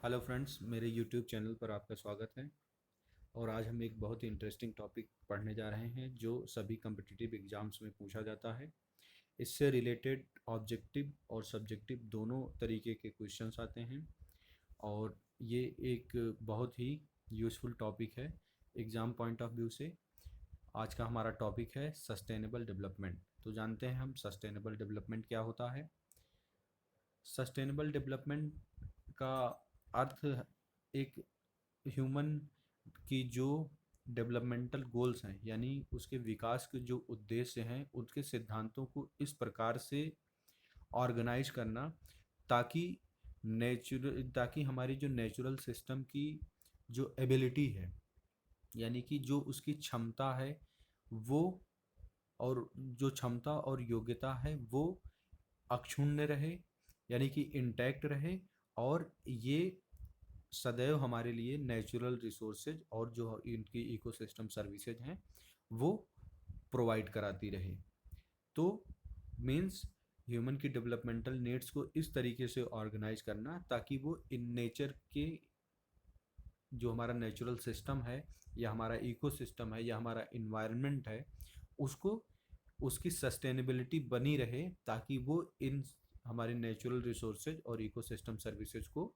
Hello friends, मेरे YouTube channel पर आपका स्वागत है। और आज हम एक बहुत ही इंटरेस्टिंग टॉपिक पढ़ने जा रहे हैं जो सभी कम्पिटिटिव एग्जाम्स में पूछा जाता है। इससे रिलेटेड ऑब्जेक्टिव और सब्जेक्टिव दोनों तरीके के क्वेश्चंस आते हैं और ये एक बहुत ही यूज़फुल टॉपिक है एग्ज़ाम पॉइंट ऑफ व्यू से। आज का हमारा टॉपिक है सस्टेनेबल डेवलपमेंट। तो जानते हैं हम सस्टेनेबल डेवलपमेंट क्या होता है। सस्टेनेबल डेवलपमेंट का अर्थ एक ह्यूमन की जो डेवलपमेंटल गोल्स हैं, यानी उसके विकास के जो उद्देश्य हैं, उसके सिद्धांतों को इस प्रकार से ऑर्गेनाइज करना ताकि हमारी जो नेचुरल सिस्टम की जो एबिलिटी है, यानी कि जो उसकी क्षमता है वो, और जो क्षमता और योग्यता है वो अक्षुण्ण रहे, यानी कि इंटैक्ट रहे। और ये सदैव हमारे लिए नेचुरल रिसोर्सेज और जो इनकी इकोसिस्टम सर्विसेज हैं वो प्रोवाइड कराती रहे। तो मीन्स ह्यूमन की डेवलपमेंटल नीड्स को इस तरीके से ऑर्गेनाइज करना ताकि वो इन नेचर के जो हमारा नेचुरल सिस्टम है या हमारा इकोसिस्टम है या हमारा इन्वायरमेंट है उसको उसकी सस्टेनेबिलिटी बनी रहे, ताकि वो इन हमारे नेचुरल रिसोर्सेज और इकोसिस्टम सर्विसेज को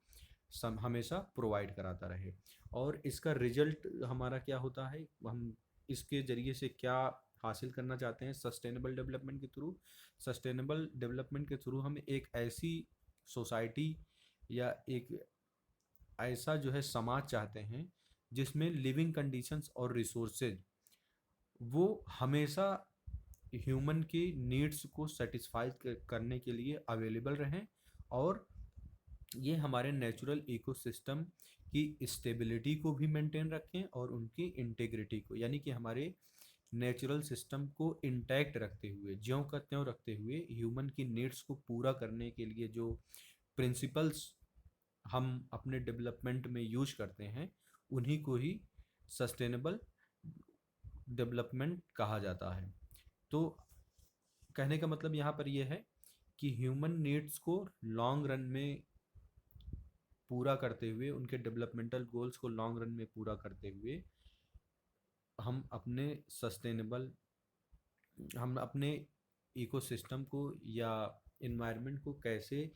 हमेशा प्रोवाइड कराता रहे। और इसका रिजल्ट हमारा क्या होता है, हम इसके ज़रिए से क्या हासिल करना चाहते हैं सस्टेनेबल डेवलपमेंट के थ्रू। सस्टेनेबल डेवलपमेंट के थ्रू हम एक ऐसी सोसाइटी या एक ऐसा जो है समाज चाहते हैं जिसमें लिविंग कंडीशंस और रिसोर्सेज वो हमेशा ह्यूमन की नीड्स को सेटिस्फाई करने के लिए अवेलेबल रहें, और ये हमारे नेचुरल इकोसिस्टम की स्टेबिलिटी को भी मेंटेन रखें और उनकी इंटेग्रिटी को, यानी कि हमारे नेचुरल सिस्टम को इंटैक्ट रखते हुए, ज्यों का त्यों रखते हुए ह्यूमन की नीड्स को पूरा करने के लिए जो प्रिंसिपल्स हम अपने डेवलपमेंट में यूज करते हैं उन्हीं को ही सस्टेनेबल डेवलपमेंट कहा जाता है। तो कहने का मतलब यहाँ पर यह है कि ह्यूमन नीड्स को लॉन्ग रन में पूरा करते हुए, उनके डेवलपमेंटल गोल्स को लॉन्ग रन में पूरा करते हुए हम अपने सस्टेनेबल हम अपने इकोसिस्टम को या इन्वायरमेंट को कैसे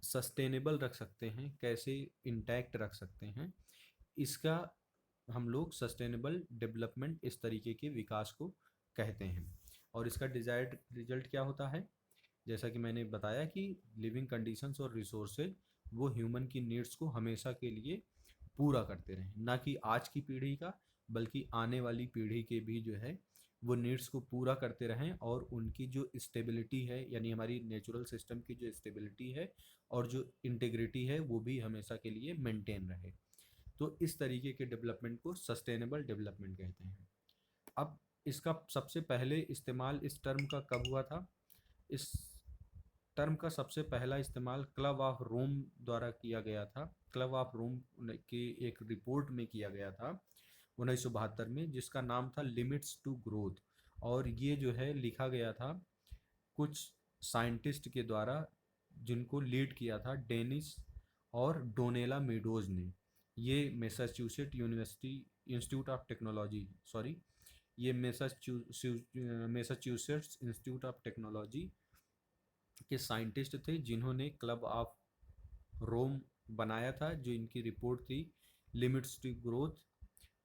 सस्टेनेबल रख सकते हैं, कैसे इंटैक्ट रख सकते हैं, इसका हम लोग सस्टेनेबल डेवलपमेंट इस तरीके के विकास को कहते हैं। और इसका डिजायर्ड रिजल्ट क्या होता है, जैसा कि मैंने बताया कि लिविंग कंडीशंस और रिसोर्सेज वो ह्यूमन की नीड्स को हमेशा के लिए पूरा करते रहें, ना कि आज की पीढ़ी का बल्कि आने वाली पीढ़ी के भी जो है वो नीड्स को पूरा करते रहें, और उनकी जो स्टेबिलिटी है, यानी हमारी नेचुरल सिस्टम की जो स्टेबिलिटी है और जो इंटीग्रिटी है वो भी हमेशा के लिए मेंटेन रहे। तो इस तरीके के डेवलपमेंट को सस्टेनेबल डेवलपमेंट कहते हैं। अब इसका सबसे पहले इस्तेमाल इस टर्म का कब हुआ था। इस टर्म का सबसे पहला इस्तेमाल क्लब ऑफ रोम द्वारा किया गया था। क्लब ऑफ रोम की एक रिपोर्ट में किया गया था 1972 में, जिसका नाम था लिमिट्स टू ग्रोथ। और ये जो है लिखा गया था कुछ साइंटिस्ट के द्वारा, जिनको लीड किया था डेनिस और डोनेला मेडोज ने। ये Massachusetts university institute of technology, sorry, ये मैसाचुसेट्स इंस्टीट्यूट ऑफ टेक्नोलॉजी के साइंटिस्ट थे जिन्होंने क्लब ऑफ रोम बनाया था। जो इनकी रिपोर्ट थी लिमिट्स टू ग्रोथ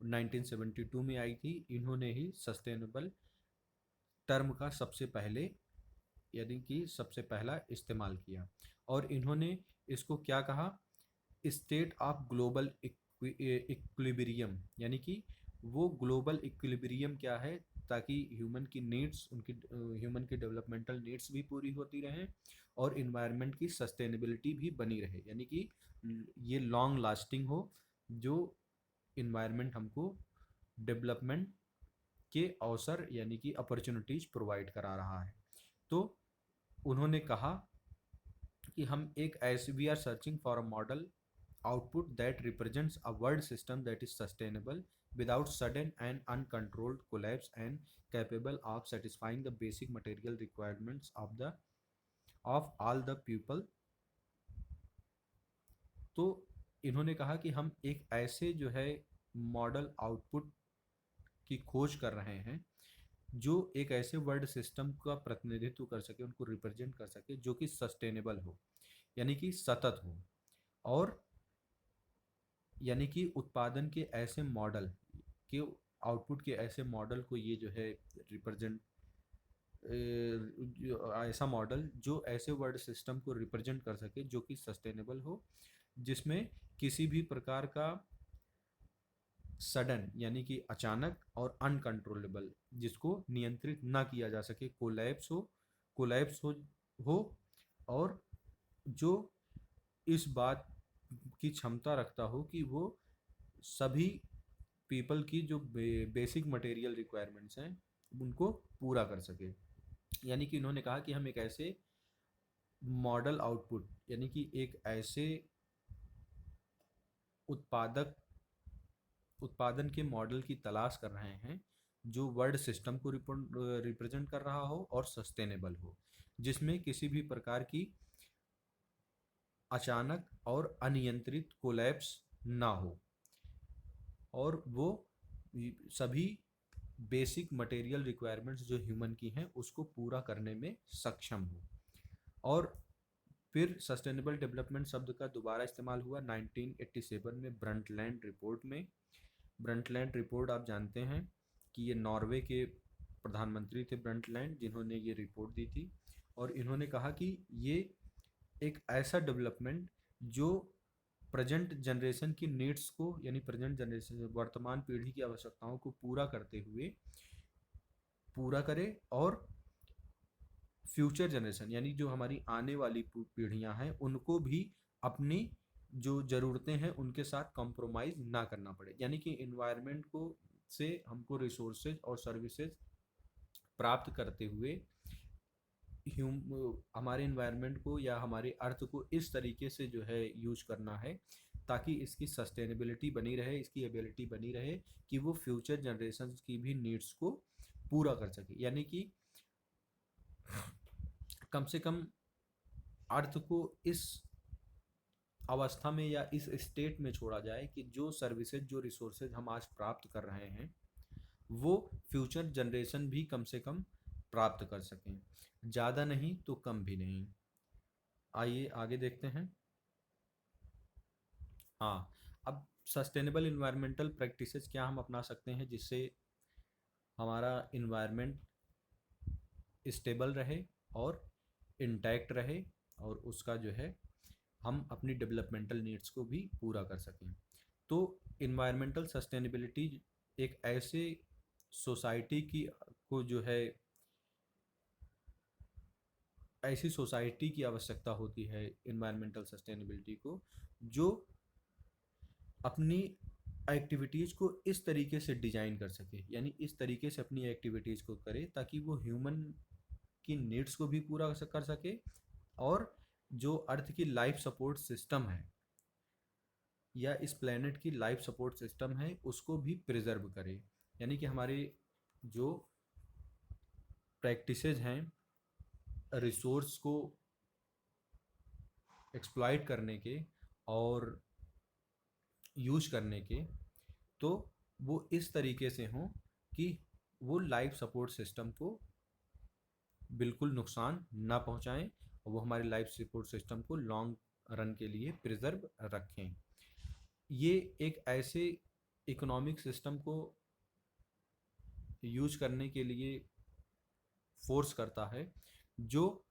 1972 में आई थी। इन्होंने ही सस्टेनेबल टर्म का सबसे पहले, यानी कि सबसे पहला इस्तेमाल किया। और इन्होंने इसको क्या कहा, स्टेट ऑफ ग्लोबल इक्विलिब्रियम, यानी कि वो ग्लोबल इक्विलिब्रियम क्या है, ताकि ह्यूमन की नीड्स, उनकी ह्यूमन की डेवलपमेंटल नीड्स भी पूरी होती रहें और इन्वायरमेंट की सस्टेनेबिलिटी भी बनी रहे, यानी कि ये लॉन्ग लास्टिंग हो, जो इन्वायरमेंट हमको डेवलपमेंट के अवसर यानी कि अपॉर्चुनिटीज प्रोवाइड करा रहा है। तो उन्होंने कहा कि हम एक ऐसे we are searching for a model output that represents a world system that is sustainable without sudden and uncontrolled collapse and capable of satisfying the basic material requirements of all the people। तो इन्होंने कहा कि हम एक ऐसे जो है model output की खोज कर रहे हैं जो एक ऐसे वर्ल्ड सिस्टम का प्रतिनिधित्व कर सके, उनको रिप्रेजेंट कर सके, जो कि सस्टेनेबल हो, यानी कि सतत हो, और यानी कि उत्पादन के ऐसे मॉडल के आउटपुट के ऐसे मॉडल को ये जो है रिप्रेजेंट, ऐसा मॉडल जो ऐसे वर्ल्ड सिस्टम को रिप्रेजेंट कर सके जो कि सस्टेनेबल हो, जिसमें किसी भी प्रकार का सडन यानी कि अचानक और अनकंट्रोलेबल, जिसको नियंत्रित ना किया जा सके, कोलैप्स हो और जो इस बात की क्षमता रखता हो कि वो सभी पीपल की जो बेसिक मटेरियल रिक्वायरमेंट्स हैं उनको पूरा कर सके। यानी कि इन्होंने कहा कि हम एक ऐसे मॉडल आउटपुट यानी कि एक ऐसे उत्पादक उत्पादन के मॉडल की तलाश कर रहे हैं जो वर्ल्ड सिस्टम को रिप्रेजेंट कर रहा हो और सस्टेनेबल हो, जिसमें किसी भी प्रकार की अचानक और अनियंत्रित कोलैप्स ना हो, और वो सभी बेसिक मटेरियल रिक्वायरमेंट्स जो ह्यूमन की हैं उसको पूरा करने में सक्षम हो। और फिर सस्टेनेबल डेवलपमेंट शब्द का दोबारा इस्तेमाल हुआ 1987 में ब्रंटलैंड रिपोर्ट में। ब्रंटलैंड रिपोर्ट आप जानते हैं कि ये नॉर्वे के प्रधानमंत्री थे ब्रंटलैंड, जिन्होंने ये रिपोर्ट दी थी, और इन्होंने कहा कि ये एक ऐसा डेवलपमेंट जो प्रेजेंट जनरेशन की नीड्स को, यानी प्रेजेंट जनरेशन वर्तमान पीढ़ी की आवश्यकताओं को पूरा करे, और फ्यूचर जनरेशन यानी जो हमारी आने वाली पीढ़ियां हैं उनको भी अपनी जो ज़रूरतें हैं उनके साथ कॉम्प्रोमाइज़ ना करना पड़े। यानी कि इन्वायरमेंट को से हमको रिसोर्सेज और सर्विसेज प्राप्त करते हुए हमारे इन्वायरमेंट को या हमारे अर्थ को इस तरीके से जो है यूज करना है ताकि इसकी सस्टेनेबिलिटी बनी रहे, इसकी एबिलिटी बनी रहे कि वो फ्यूचर जनरेशन की भी नीड्स को पूरा कर सके। यानी कि कम से कम अर्थ को इस अवस्था में या इस स्टेट में छोड़ा जाए कि जो सर्विसेज, जो रिसोर्सेज हम आज प्राप्त कर रहे हैं वो फ्यूचर जनरेशन भी कम से कम प्राप्त कर सकें, ज़्यादा नहीं तो कम भी नहीं। आइए आगे देखते हैं। हाँ, अब सस्टेनेबल इन्वायरमेंटल प्रैक्टिसेस क्या हम अपना सकते हैं जिससे हमारा इन्वायरमेंट स्टेबल रहे और इंटैक्ट रहे, और उसका जो है हम अपनी डेवलपमेंटल नीड्स को भी पूरा कर सकें। तो इन्वायरमेंटल सस्टेनेबिलिटी एक ऐसे सोसाइटी की को जो है ऐसी सोसाइटी की आवश्यकता होती है इन्वायरमेंटल सस्टेनेबिलिटी को, जो अपनी एक्टिविटीज़ को इस तरीके से डिज़ाइन कर सके, यानी इस तरीके से अपनी एक्टिविटीज़ को करे ताकि वो ह्यूमन की नीड्स को भी पूरा कर सके, और जो अर्थ की लाइफ सपोर्ट सिस्टम है या इस प्लेनेट की लाइफ सपोर्ट सिस्टम है उसको भी प्रिजर्व करे। यानी कि हमारे जो प्रैक्टिसेज हैं रिसोर्स को एक्सप्लॉइट करने के और यूज करने के, तो वो इस तरीके से हों कि वो लाइफ सपोर्ट सिस्टम को बिल्कुल नुकसान ना पहुंचाएं, और वो हमारे लाइफ सपोर्ट सिस्टम को लॉन्ग रन के लिए प्रिजर्व रखें। ये एक ऐसे इकोनॉमिक सिस्टम को यूज करने के लिए फोर्स करता है जो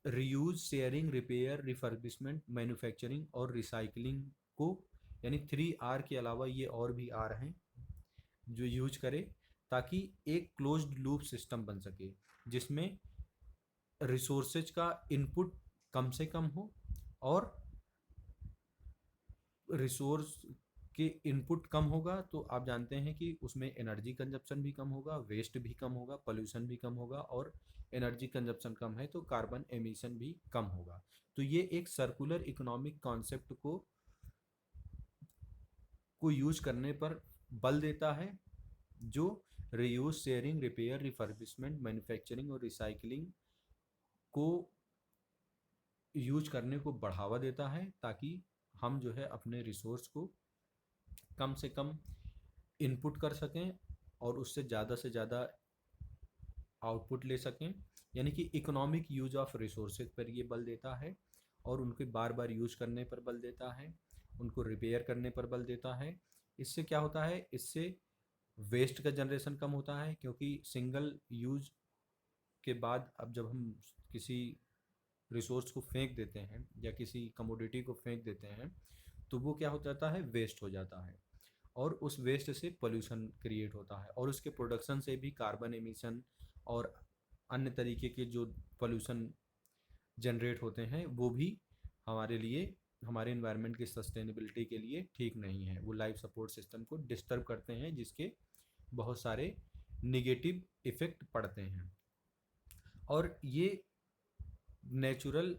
reuse, sharing, repair, refurbishment, manufacturing और रिसाइकलिंग को, यानी 3R के अलावा ये और भी R हैं जो यूज करे, ताकि एक क्लोज्ड लूप सिस्टम बन सके जिसमें रिसोर्सेज का इनपुट कम से कम हो, और रिसोर्स के इनपुट कम होगा तो आप जानते हैं कि उसमें एनर्जी कंजप्शन भी कम होगा, वेस्ट भी कम होगा, पोल्यूशन भी कम होगा, और एनर्जी कंजप्शन कम है तो कार्बन एमिशन भी कम होगा। तो ये एक सर्कुलर इकोनॉमिक कॉन्सेप्ट को यूज करने पर बल देता है, जो reuse, sharing, repair, refurbishment, manufacturing और रिसाइकलिंग को यूज करने को बढ़ावा देता है ताकि हम जो है अपने रिसोर्स को कम से कम इनपुट कर सकें और उससे ज़्यादा आउटपुट ले सकें। यानी कि इकोनॉमिक यूज ऑफ रिसोर्सेज पर ये बल देता है और उनके बार बार यूज करने पर बल देता है, उनको रिपेयर करने पर बल देता है। इससे क्या होता है, इससे वेस्ट का जनरेशन कम होता है, क्योंकि सिंगल यूज के बाद अब जब हम किसी रिसोर्स को फेंक देते हैं या किसी कमोडिटी को फेंक देते हैं तो वो क्या हो जाता है, वेस्ट हो जाता है। और उस वेस्ट से पोल्यूशन क्रिएट होता है और उसके प्रोडक्शन से भी कार्बन एमिशन और अन्य तरीके के जो पोल्यूशन जनरेट होते हैं वो भी हमारे लिए, हमारे इन्वायरमेंट की सस्टेनेबिलिटी के लिए ठीक नहीं है। वो लाइफ सपोर्ट सिस्टम को डिस्टर्ब करते हैं, जिसके बहुत सारे निगेटिव इफ़ेक्ट पड़ते हैं। और ये नेचुरल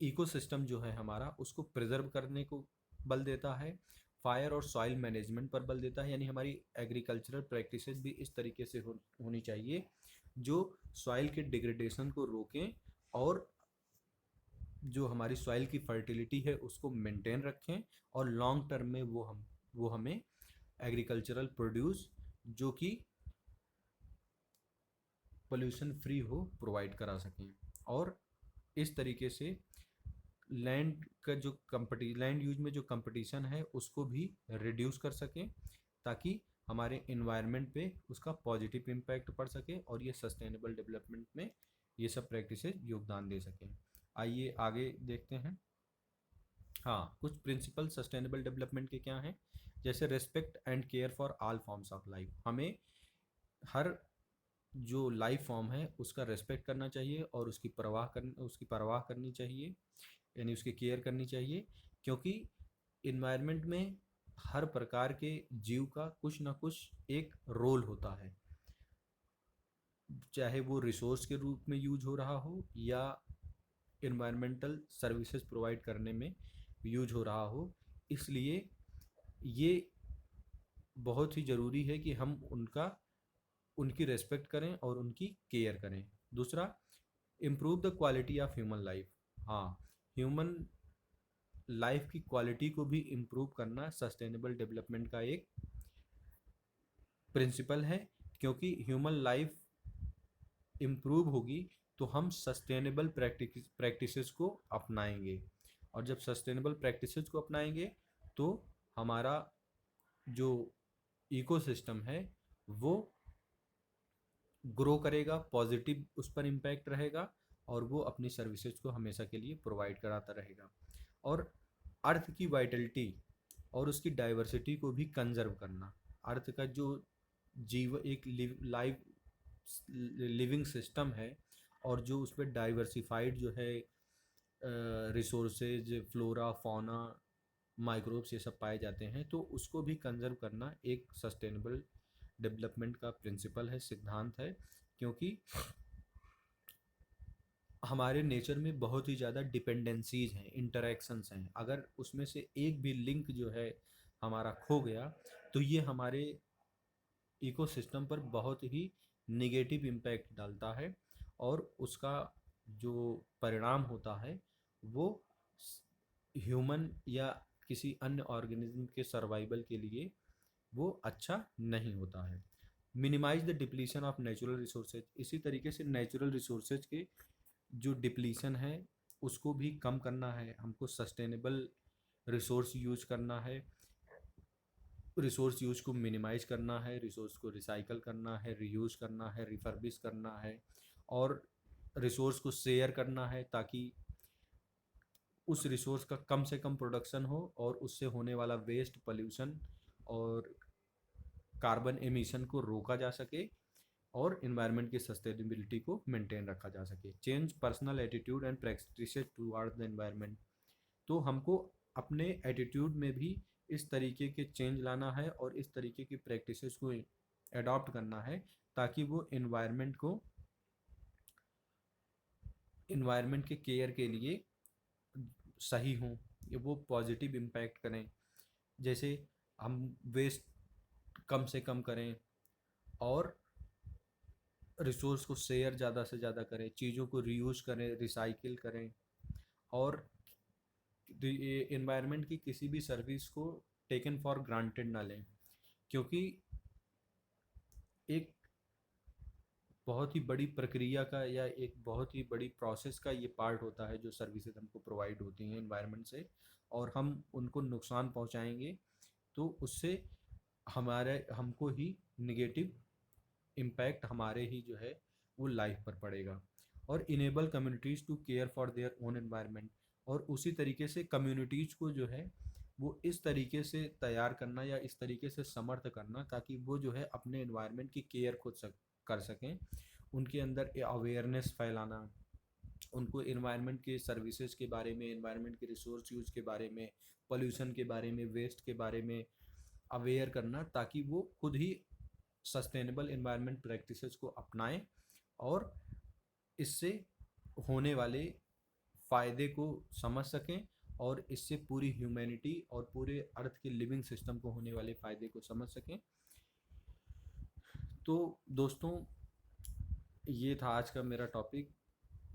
इकोसिस्टम जो है हमारा, उसको प्रिजर्व करने को बल देता है। फायर और सॉइल मैनेजमेंट पर बल देता है, यानी हमारी एग्रीकल्चरल प्रैक्टिसेस भी इस तरीके से होनी चाहिए जो सॉइल के डिग्रेडेशन को रोकें और जो हमारी सॉइल की फर्टिलिटी है उसको मेंटेन रखें और लॉन्ग टर्म में वो हमें एग्रीकल्चरल प्रोड्यूस जो कि पोल्यूशन फ्री हो प्रोवाइड करा सकें। और इस तरीके से लैंड यूज में जो कंपटीशन है उसको भी रिड्यूस कर सकें, ताकि हमारे इन्वायरमेंट पे उसका पॉजिटिव इम्पैक्ट पड़ सके और ये सस्टेनेबल डेवलपमेंट में ये सब प्रैक्टिसेस योगदान दे सकें। आइए आगे देखते हैं। हाँ, कुछ प्रिंसिपल सस्टेनेबल डेवलपमेंट के क्या हैं, जैसे respect and care for all forms of life. हमें हर जो लाइफ फॉर्म है उसका रेस्पेक्ट करना चाहिए और उसकी परवाह करनी चाहिए, यानी उसकी केयर करनी चाहिए, क्योंकि इन्वायरमेंट में हर प्रकार के जीव का कुछ ना कुछ एक रोल होता है, चाहे वो रिसोर्स के रूप में यूज हो रहा हो या इन्वायरमेंटल सर्विसेज प्रोवाइड करने में यूज हो रहा हो। इसलिए ये बहुत ही ज़रूरी है कि हम उनकी रेस्पेक्ट करें और उनकी केयर करें। दूसरा, improve the quality of human life. हाँ, ह्यूमन लाइफ की क्वालिटी को भी इम्प्रूव करना सस्टेनेबल डेवलपमेंट का एक प्रिंसिपल है, क्योंकि ह्यूमन लाइफ इम्प्रूव होगी तो हम सस्टेनेबल प्रैक्टिसेस को अपनाएंगे, और जब सस्टेनेबल प्रैक्टिसेस को अपनाएंगे तो हमारा जो इकोसिस्टम है वो ग्रो करेगा, पॉजिटिव उस पर इम्पैक्ट रहेगा और वो अपनी सर्विसेज को हमेशा के लिए प्रोवाइड कराता रहेगा। और अर्थ की वाइटलिटी और उसकी डाइवर्सिटी को भी कंजर्व करना। अर्थ का जो एक लाइव लिविंग सिस्टम है और जो उस पर डाइवर्सिफाइड जो है रिसोर्सेज, फ्लोरा, फौना, माइक्रोब्स ये सब पाए जाते हैं, तो उसको भी कंजर्व करना एक सस्टेनेबल डेवलपमेंट का प्रिंसिपल है, सिद्धांत है। क्योंकि हमारे नेचर में बहुत ही ज़्यादा डिपेंडेंसीज हैं, इंटरेक्शंस हैं। अगर उसमें से एक भी लिंक जो है हमारा खो गया तो ये हमारे इकोसिस्टम पर बहुत ही निगेटिव इम्पैक्ट डालता है और उसका जो परिणाम होता है वो ह्यूमन या किसी अन्य ऑर्गेनिज्म के सर्वाइवल के लिए वो अच्छा नहीं होता है। Minimize the depletion of natural resources. इसी तरीके से नेचुरल रिसोर्सेज के जो डिप्लीशन है उसको भी कम करना है, हमको सस्टेनेबल रिसोर्स यूज करना है, रिसोर्स यूज को मिनिमाइज करना है, रिसोर्स को रिसाइकल करना है, रीयूज करना है, रिफर्बिश करना है और रिसोर्स को शेयर करना है, ताकि उस रिसोर्स का कम से कम प्रोडक्शन हो और उससे होने वाला वेस्ट, पोल्यूशन और कार्बन एमिशन को रोका जा सके और इन्वायरमेंट की सस्टेनेबिलिटी को मेंटेन रखा जा सके। Change personal attitude and practices towards the environment. तो हमको अपने एटीट्यूड में भी इस तरीके के चेंज लाना है और इस तरीके की प्रैक्टिसेस को अडॉप्ट करना है, ताकि वो इन्वायरमेंट के केयर के लिए सही हों, ये वो पॉजिटिव इम्पैक्ट करें। जैसे हम वेस्ट कम से कम करें और रिसोर्स को शेयर ज़्यादा से ज़्यादा करें, चीज़ों को रीयूज करें, रिसाइकिल करें और एनवायरनमेंट की किसी भी सर्विस को टेकन फॉर ग्रांटेड ना लें, क्योंकि एक बहुत ही बड़ी प्रक्रिया का या एक बहुत ही बड़ी प्रोसेस का ये पार्ट होता है जो सर्विसेज हमको प्रोवाइड होती हैं एनवायरनमेंट से, और हम उनको नुकसान पहुंचाएंगे तो उससे हमारे हमको ही निगेटिव इम्पैक्ट हमारे ही जो है वो लाइफ पर पड़ेगा। और enable communities to care for their own environment, और उसी तरीके से कम्युनिटीज़ को जो है वो इस तरीके से तैयार करना या इस तरीके से समर्थ करना ताकि वो जो है अपने एनवायरनमेंट की केयर खुद कर सकें। उनके अंदर अवेयरनेस फैलाना, उनको एनवायरनमेंट के सर्विसेज के बारे में, एनवायरनमेंट के रिसोर्स यूज के बारे में, पोल्यूशन के बारे में, वेस्ट के बारे में अवेयर करना, ताकि वो खुद ही सस्टेनेबल एनवायरनमेंट प्रैक्टिसेस को अपनाएं और इससे होने वाले फ़ायदे को समझ सकें, और इससे पूरी ह्यूमैनिटी और पूरे अर्थ के लिविंग सिस्टम को होने वाले फ़ायदे को समझ सकें। तो दोस्तों, ये था आज का मेरा टॉपिक।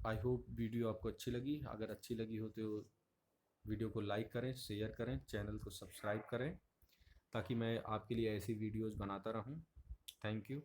आई होप वीडियो आपको अच्छी लगी। अगर अच्छी लगी हो तो वीडियो को लाइक करें, शेयर करें, चैनल को सब्सक्राइब करें ताकि मैं आपके लिए ऐसी वीडियोस बनाता रहूं। Thank you.